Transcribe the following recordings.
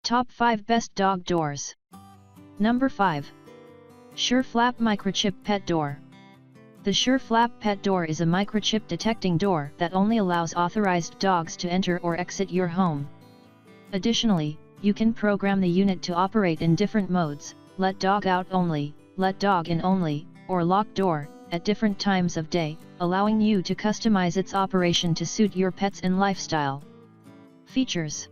Top 5 Best Dog Doors. Number 5. SureFlap Microchip Pet Door. The SureFlap Pet Door is a microchip detecting door that only allows authorized dogs to enter or exit your home. Additionally, you can program the unit to operate in different modes: let dog out only, let dog in only, or lock door, at different times of day, allowing you to customize its operation to suit your pets and lifestyle. Features.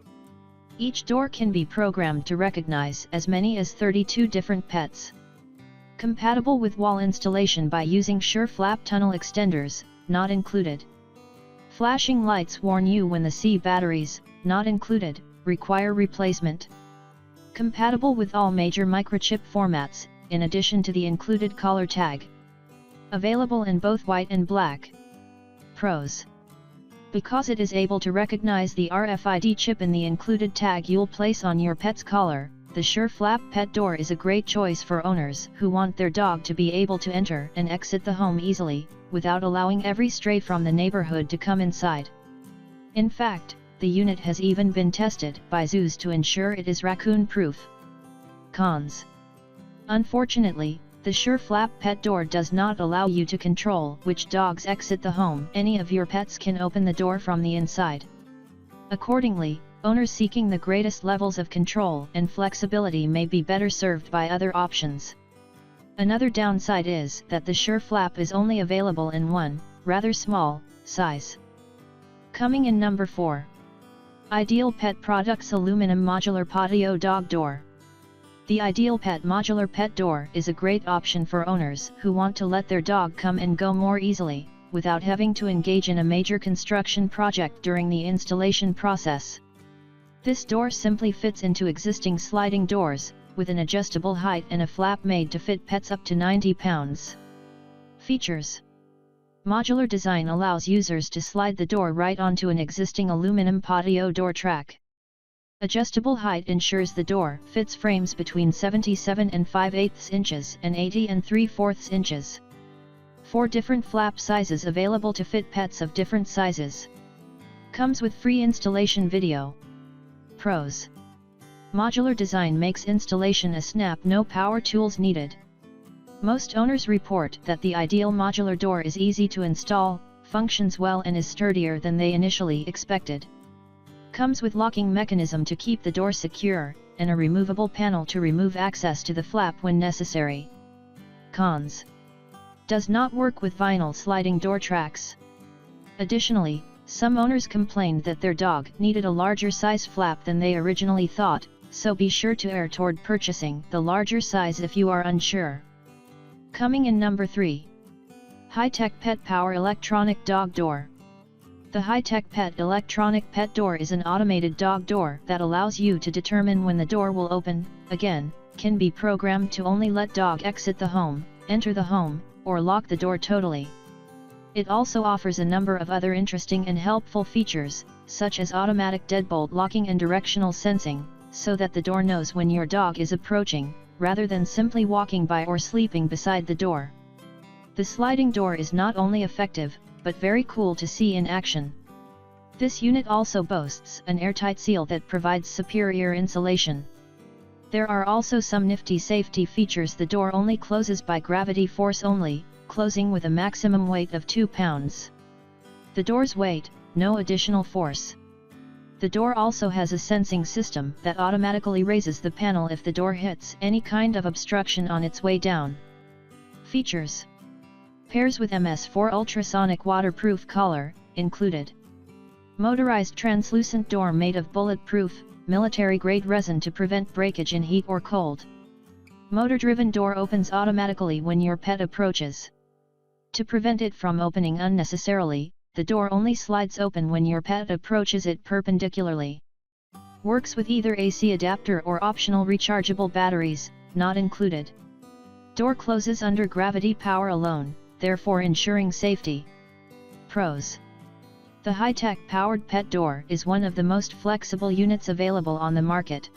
Each door can be programmed to recognize as many as 32 different pets. Compatible with wall installation by using SureFlap tunnel extenders, not included. Flashing lights warn you when the C batteries, not included, require replacement. Compatible with all major microchip formats, in addition to the included color tag. Available in both white and black. Pros. Because it is able to recognize the RFID chip in the included tag you'll place on your pet's collar, the SureFlap Pet Door is a great choice for owners who want their dog to be able to enter and exit the home easily, without allowing every stray from the neighborhood to come inside. In fact, the unit has even been tested by zoos to ensure it is raccoon-proof. Cons. Unfortunately, the SureFlap Pet Door does not allow you to control which dogs exit the home. Any of your pets can open the door from the inside. Accordingly, owners seeking the greatest levels of control and flexibility may be better served by other options. Another downside is that the SureFlap is only available in one, rather small, size. Coming in number 4. Ideal Pet Products Aluminum Modular Patio Dog Door. The Ideal Pet Modular Pet Door is a great option for owners who want to let their dog come and go more easily, without having to engage in a major construction project during the installation process. This door simply fits into existing sliding doors, with an adjustable height and a flap made to fit pets up to 90 pounds. Features. Modular design allows users to slide the door right onto an existing aluminum patio door track. Adjustable height ensures the door fits frames between 77 and 5/8 inches and 80 and 3/4 inches. 4 different flap sizes available to fit pets of different sizes. Comes with free installation video. Pros. Modular design makes installation a snap, no power tools needed. Most owners report that the Ideal Modular Door is easy to install, functions well and is sturdier than they initially expected. Comes with locking mechanism to keep the door secure, and a removable panel to remove access to the flap when necessary. Cons. Does not work with vinyl sliding door tracks. Additionally, some owners complained that their dog needed a larger size flap than they originally thought, so be sure to err toward purchasing the larger size if you are unsure. Coming in number 3. High-Tech Pet Power Electronic Dog Door. The High-Tech Pet Electronic Pet Door is an automated dog door that allows you to determine when the door will open, again, can be programmed to only let dog exit the home, enter the home, or lock the door totally. It also offers a number of other interesting and helpful features, such as automatic deadbolt locking and directional sensing, so that the door knows when your dog is approaching, rather than simply walking by or sleeping beside the door. The sliding door is not only effective, but very cool to see in action. This unit also boasts an airtight seal that provides superior insulation. There are also some nifty safety features. The door only closes by gravity force only, closing with a maximum weight of 2 pounds. The door's weight, no additional force. The door also has a sensing system that automatically raises the panel if the door hits any kind of obstruction on its way down. Features. Pairs with MS4 ultrasonic waterproof collar, included. Motorized translucent door made of bulletproof, military-grade resin to prevent breakage in heat or cold. Motor-driven door opens automatically when your pet approaches. To prevent it from opening unnecessarily, the door only slides open when your pet approaches it perpendicularly. Works with either AC adapter or optional rechargeable batteries, not included. Door closes under gravity power alone, therefore ensuring safety. Pros. The high-tech powered pet door is one of the most flexible units available on the market.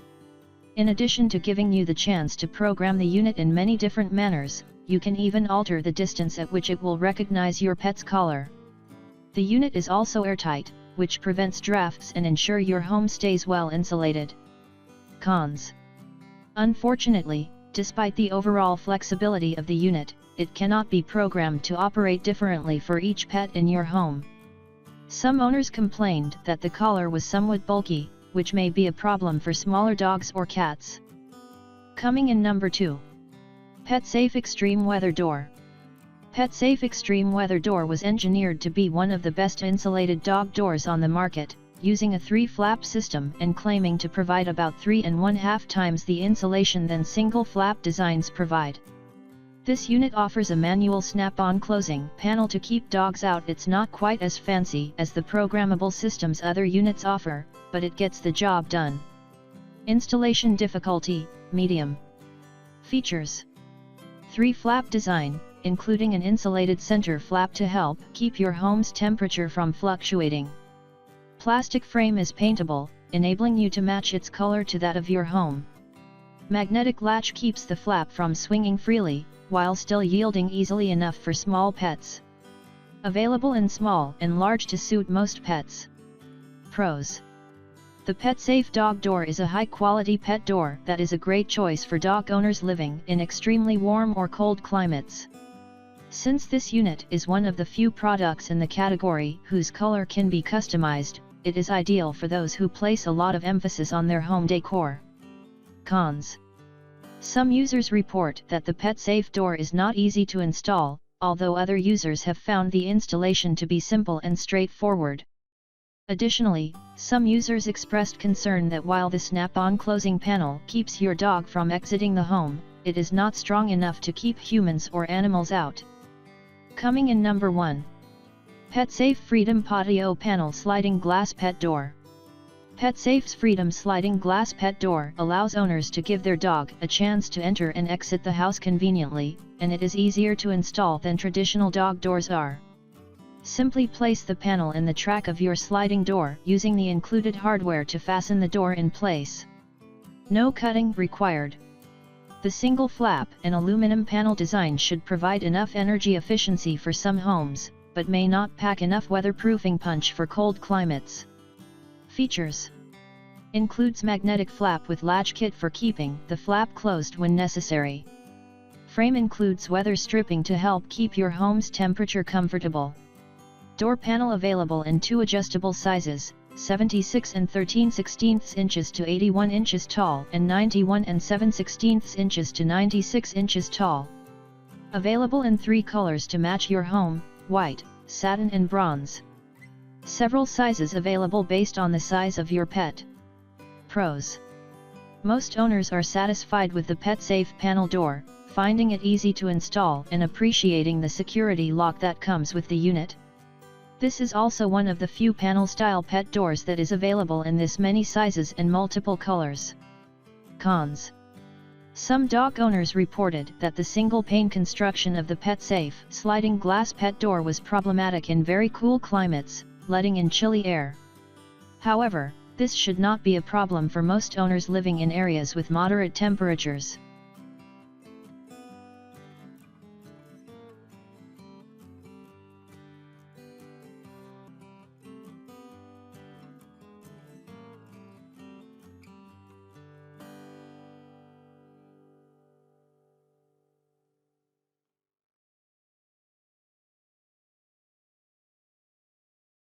In addition to giving you the chance to program the unit in many different manners, you can even alter the distance at which it will recognize your pet's collar. The unit is also airtight, which prevents drafts and ensure your home stays well insulated. Cons. Unfortunately, despite the overall flexibility of the unit, it cannot be programmed to operate differently for each pet in your home. Some owners complained that the collar was somewhat bulky, which may be a problem for smaller dogs or cats. Coming in number 2. PetSafe Extreme Weather Door. PetSafe Extreme Weather Door was engineered to be one of the best insulated dog doors on the market, using a 3-flap system and claiming to provide about 3.5 times the insulation than single-flap designs provide. This unit offers a manual snap-on closing panel to keep dogs out. It's not quite as fancy as the programmable systems other units offer, but it gets the job done. Installation difficulty, medium. Features: 3-flap design, including an insulated center flap to help keep your home's temperature from fluctuating. Plastic frame is paintable, enabling you to match its color to that of your home. Magnetic latch keeps the flap from swinging freely, while still yielding easily enough for small pets. Available in small and large to suit most pets. Pros: the PetSafe dog door is a high-quality pet door that is a great choice for dog owners living in extremely warm or cold climates. Since this unit is one of the few products in the category whose color can be customized, it is ideal for those who place a lot of emphasis on their home decor. Cons. Some users report that the PetSafe door is not easy to install, although other users have found the installation to be simple and straightforward. Additionally, some users expressed concern that while the snap-on closing panel keeps your dog from exiting the home, it is not strong enough to keep humans or animals out. Coming in number 1. PetSafe Freedom Patio Panel Sliding Glass Pet Door. PetSafe's Freedom Sliding Glass Pet Door allows owners to give their dog a chance to enter and exit the house conveniently, and it is easier to install than traditional dog doors are. Simply place the panel in the track of your sliding door using the included hardware to fasten the door in place. No cutting required. The single flap and aluminum panel design should provide enough energy efficiency for some homes, but may not pack enough weatherproofing punch for cold climates. Features: includes magnetic flap with latch kit for keeping the flap closed when necessary. Frame includes weather stripping to help keep your home's temperature comfortable. Door panel available in 2 adjustable sizes, 76 and 13/16 inches to 81 inches tall and 91 and 7/16 inches to 96 inches tall. Available in 3 colors to match your home: white, satin and bronze. Several sizes available based on the size of your pet. Pros: most owners are satisfied with the PetSafe panel door, finding it easy to install and appreciating the security lock that comes with the unit. This is also one of the few panel-style pet doors that is available in this many sizes and multiple colors. Cons: some dog owners reported that the single-pane construction of the PetSafe sliding glass pet door was problematic in very cool climates, letting in chilly air. However, this should not be a problem for most owners living in areas with moderate temperatures.